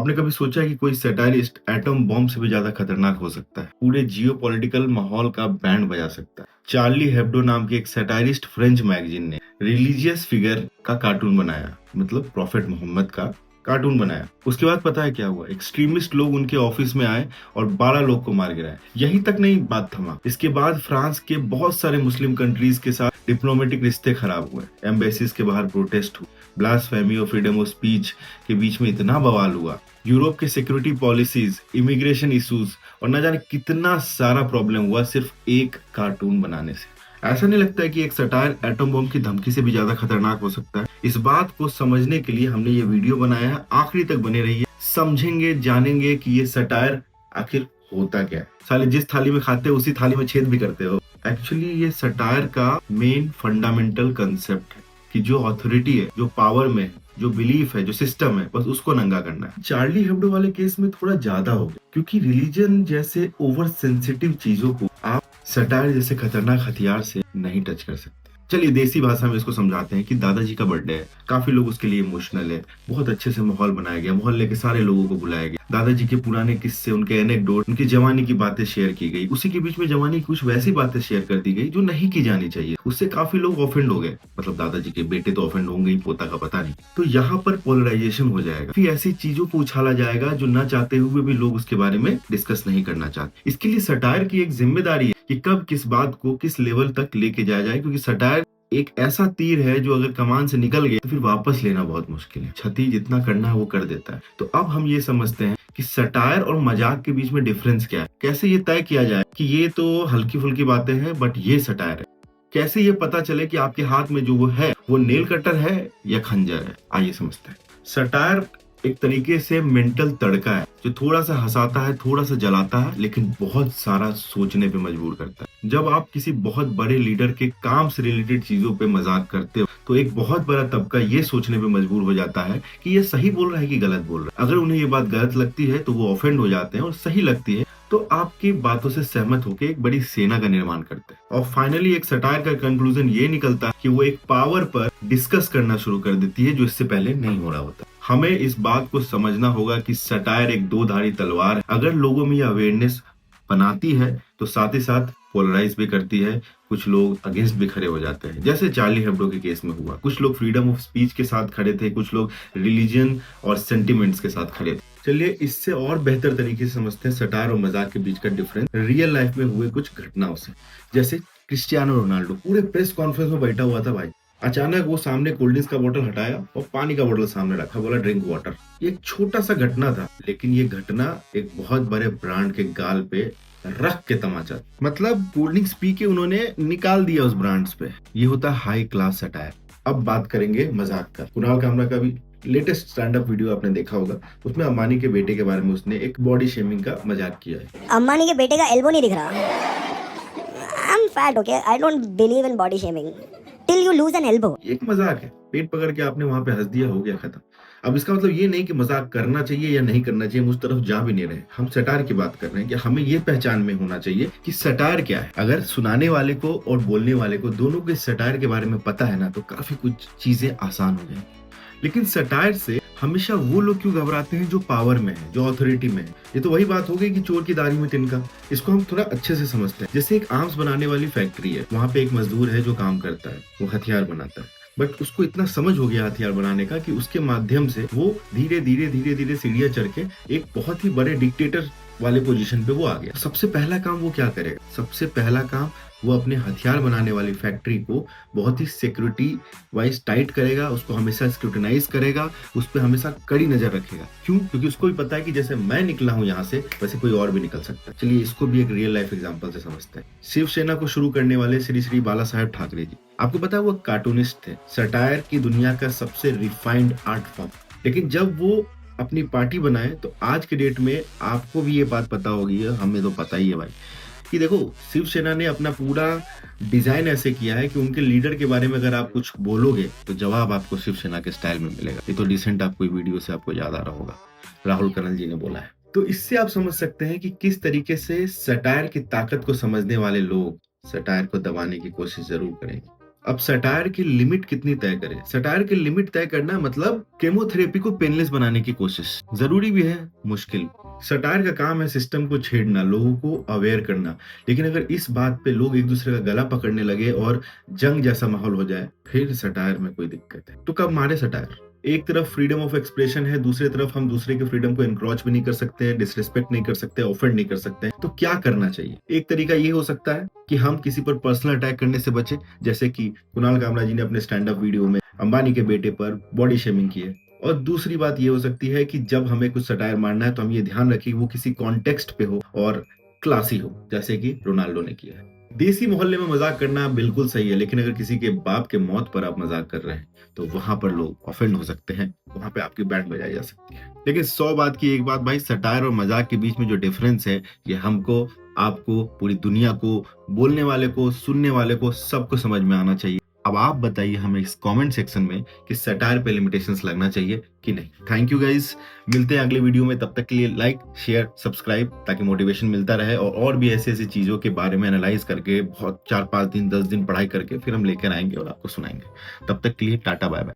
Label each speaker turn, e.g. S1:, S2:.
S1: आपने कभी सोचा है कि कोई सैटारिस्ट एटम बॉम्ब से भी ज्यादा खतरनाक हो सकता है, पूरे जियोपॉलिटिकल माहौल का बैंड बजा सकता है। चार्ली हेब्डो नाम के एक सैटारिस्ट फ्रेंच मैगजीन ने रिलीजियस फिगर का कार्टून बनाया, मतलब प्रॉफेट मोहम्मद का कार्टून बनाया। उसके बाद पता है क्या हुआ? एक्सट्रीमिस्ट लोग उनके ऑफिस में आए और 12 लोग को मार गिराए। यहीं तक नहीं बात थमा, इसके बाद फ्रांस के बहुत सारे मुस्लिम कंट्रीज के साथ डिप्लोमेटिक रिश्ते खराब हुए, एम्बेसीज के बाहर प्रोटेस्ट हुए, ब्लास्फेमी और फ्रीडम ऑफ स्पीच के बीच में इतना बवाल हुआ। यूरोप के सिक्योरिटी पॉलिसीज, इमिग्रेशन इश्यूज और न जाने कितना सारा प्रॉब्लम हुआ सिर्फ एक कार्टून बनाने से। ऐसा नहीं लगता है कि एक सटायर एटम बम की धमकी से भी ज्यादा खतरनाक हो सकता है? इस बात को समझने के लिए हमने ये वीडियो बनाया है, आखिरी तक बने रहिए। समझेंगे, जानेंगे कि ये सटायर आखिर होता क्या है। साले जिस थाली में खाते हो उसी थाली में छेद भी करते हो। एक्चुअली ये सटायर का मेन फंडामेंटल कंसेप्ट है कि जो अथॉरिटी है, जो पावर में है, जो बिलीफ है, जो सिस्टम है, बस उसको नंगा करना है। चार्ली हेब्डो वाले केस में थोड़ा ज्यादा हो गया, क्योंकि रिलीजन जैसे ओवर सेंसिटिव चीजों को आप सटायर जैसे खतरनाक हथियार से नहीं टच कर सकते। चलिए देसी भाषा में इसको समझाते हैं कि दादाजी का बर्थडे है, काफी लोग उसके लिए इमोशनल है, बहुत अच्छे से माहौल बनाया गया, मोहल्ले के सारे लोगों को बुलाया गया, दादाजी के पुराने किस्से, उनके एनेक्डोट, उनकी जवानी की बातें शेयर की गई। उसी के बीच में जवानी की कुछ वैसी बातें शेयर कर दी गई जो नहीं की जानी चाहिए। उससे काफी लोग ऑफेंड हो गए, मतलब दादाजी के बेटे तो ऑफेंड होंगे ही, पोता का पता नहीं। तो यहाँ पर पोलराइजेशन हो जाएगा, फिर ऐसी चीजों को उछाला जाएगा जो न चाहते हुए भी लोग उसके बारे में डिस्कस नहीं करना चाहते। इसके लिए सटायर की एक जिम्मेदारी है कि कब किस बात को किस लेवल तक लेके जाया जाए, क्योंकि सटायर एक ऐसा तीर है जो अगर कमान से निकल गया तो फिर वापस लेना बहुत मुश्किल है। क्षति जितना करना है वो कर देता है। तो अब हम ये समझते हैं कि सटायर और मजाक के बीच में डिफरेंस क्या है, कैसे ये तय किया जाए कि ये तो हल्की फुल्की बातें हैं बट ये सटायर है। कैसे ये पता चले कि आपके हाथ में जो वो है वो नेल कटर है या खंजर है। आइए समझते हैं। सटायर एक तरीके से मेंटल तड़का है जो थोड़ा सा हंसाता है, थोड़ा सा जलाता है, लेकिन बहुत सारा सोचने पे मजबूर करता है। जब आप किसी बहुत बड़े लीडर के काम से रिलेटेड चीजों पे मजाक करते हो तो एक बहुत बड़ा तबका ये सोचने पे मजबूर हो जाता है कि ये सही बोल रहा है कि गलत बोल रहा है। अगर उन्हें ये बात गलत लगती है तो वो ऑफेंड हो जाते हैं, और सही लगती है तो आपकी बातों से सहमत होकर एक बड़ी सेना का निर्माण करते हैं। और फाइनली एक सटायर का कंक्लूजन ये निकलता है कि वो एक पावर पर डिस्कस करना शुरू कर देती है जो इससे पहले नहीं हो रहा होता। हमें इस बात को समझना होगा कि सटायर एक दो धारी तलवार है। अगर लोगों में ये अवेयरनेस बनाती है तो साथ ही साथ पोलराइज भी करती है। कुछ लोग अगेंस्ट भी खड़े हो जाते हैं, जैसे चार्ली हेब्डो के केस में हुआ। कुछ लोग फ्रीडम ऑफ स्पीच के साथ खड़े थे, कुछ लोग रिलीजन और सेंटिमेंट्स के साथ खड़े थे। चलिए इससे और बेहतर तरीके से समझते हैं सटायर और मजाक के बीच का डिफरेंस रियल लाइफ में हुए कुछ घटनाओं से। जैसे क्रिस्टियानो रोनाल्डो पूरे प्रेस कॉन्फ्रेंस में बैठा हुआ था भाई, अचानक वो सामने कोल्ड ड्रिंक्स का बोतल हटाया और पानी का बोतल सामने रखा, बोला ड्रिंक वाटर। ये एक छोटा सा घटना था, लेकिन ये घटना एक बहुत बड़े ब्रांड के गाल पे रख के तमाचा, मतलब कोल्ड ड्रिंक्स पी के उन्होंने निकाल दिया उस ब्रांड्स पे। ये होता है हाई क्लास सटायर। अब बात करेंगे मजाक का। कुणाल कामरा का भी लेटेस्ट स्टैंड अप वीडियो आपने देखा होगा, उसमें अंबानी के बेटे के बारे में उसने एक बॉडी शेमिंग का मजाक किया है।
S2: अंबानी के बेटे का एल्बो नहीं दिख रहा। I am fat, okay, I don't believe in body shaming till you lose N elbow.
S1: एक मजाक है, पेट पकड़ के आपने वहां पे हंस दिया, हो गया खत्म। अब इसका मतलब ये नहीं कि मजाक करना चाहिए या नहीं करना चाहिए, उस तरफ जा भी नहीं रहे। हम सटायर की बात कर रहे हैं कि हमें ये पहचान में होना चाहिए कि सटायर क्या है। अगर सुनाने वाले को और बोलने वाले को दोनों के सटायर के बारे में पता है ना, तो काफी कुछ चीजें आसान हो जाएंगी। लेकिन सटायर से हमेशा वो लोग क्यों घबराते हैं जो पावर में है, जो अथॉरिटी में है? ये तो वही बात हो गई कि चोर की दाढ़ी में तिनका। इसको हम थोड़ा अच्छे से समझते हैं। जैसे एक आर्म्स बनाने वाली फैक्ट्री है, वहां पे एक मजदूर है जो काम करता है, वो हथियार बनाता है, बट उसको इतना समझ हो गया हथियार बनाने का कि उसके माध्यम से वो धीरे धीरे सीढ़ियां चढ़ के एक बहुत ही बड़े डिक्टेटर वाले पोजीशन पे वो आ गया। सबसे पहला काम वो क्या करेगा? सबसे पहला काम वो अपने हथियार बनाने वाली फैक्ट्री को बहुत ही सिक्योरिटी वाइज टाइट करेगा, उसको हमेशा स्क्रूटिनाइज करेगा, उस पर हमेशा कड़ी नजर रखेगा। क्यों? क्योंकि उसको भी पता है कि जैसे मैं निकला हूं यहाँ से, वैसे कोई और भी निकल सकता है। चलिए इसको भी एक रियल लाइफ एग्जांपल से समझते हैं। शिवसेना को शुरू करने वाले श्री श्री बाला साहेब ठाकरे जी, आपको पता है वो कार्टूनिस्ट थे, सटायर की दुनिया का सबसे रिफाइंड आर्ट फॉर्म। लेकिन जब वो अपनी पार्टी बनाए तो आज के डेट में आपको भी ये बात पता होगी, हमें तो पता ही है भाई, कि देखो शिवसेना ने अपना पूरा डिजाइन ऐसे किया है कि उनके लीडर के बारे में अगर आप कुछ बोलोगे तो जवाब आपको शिवसेना के स्टाइल में मिलेगा। ये तो रिसेंट आपको वीडियो से आपको याद आ रहा होगा, राहुल कर्नल जी ने बोला है। तो इससे आप समझ सकते हैं कि किस तरीके से सटायर की ताकत को समझने वाले लोग सटायर को दबाने की कोशिश जरूर करेंगे। अब सटायर की लिमिट कितनी तय करें? सटायर की लिमिट तय करना मतलब केमोथेरेपी को पेनलेस बनाने की कोशिश। जरूरी भी है, मुश्किल। सटायर का काम है सिस्टम को छेड़ना, लोगों को अवेयर करना। लेकिन अगर इस बात पे लोग एक दूसरे का गला पकड़ने लगे और जंग जैसा माहौल हो जाए, फिर सटायर में कोई दिक्कत है। तो कब मारे सटायर? एक तरफ फ्रीडम ऑफ एक्सप्रेशन है, दूसरी तरफ हम दूसरे के फ्रीडम को एनक्रोच भी नहीं कर सकते हैं, डिसरिस्पेक्ट नहीं कर सकते, ऑफेंड नहीं कर सकते हैं। तो क्या करना चाहिए? एक तरीका ये हो सकता है कि हम किसी पर पर्सनल अटैक करने से बचें, जैसे कि कुणाल कामरा जी ने अपने स्टैंड अप वीडियो में अंबानी के बेटे पर बॉडी शेमिंग की है। और दूसरी बात ये हो सकती है कि जब हमें कुछ सटायर मारना है तो हम ये ध्यान रखें कि वो किसी कॉन्टेक्स्ट पे हो और क्लासी हो, जैसे कि रोनाल्डो ने किया है। देसी मोहल्ले में मजाक करना बिल्कुल सही है, लेकिन अगर किसी के बाप के मौत पर आप मजाक कर रहे हैं तो वहां पर लोग ऑफेंड हो सकते हैं, वहां पे आपकी बैंड बजाई जा सकती है। लेकिन 100 बात की एक बात भाई, सटायर और मजाक के बीच में जो डिफरेंस है, ये हमको, आपको, पूरी दुनिया को, बोलने वाले को, सुनने वाले को, सबको समझ में आना चाहिए। अब आप बताइए हमें इस कमेंट सेक्शन में कि सटायर पे लिमिटेशंस लगना चाहिए कि नहीं। थैंक यू गाइस, मिलते हैं अगले वीडियो में। तब तक के लिए लाइक, शेयर, सब्सक्राइब, ताकि मोटिवेशन मिलता रहे और भी ऐसी ऐसी चीजों के बारे में एनालाइज करके बहुत 4-5 दिन 10 दिन पढ़ाई करके फिर हम लेकर आएंगे और आपको सुनाएंगे। तब तक के लिए टाटा बाय बाय।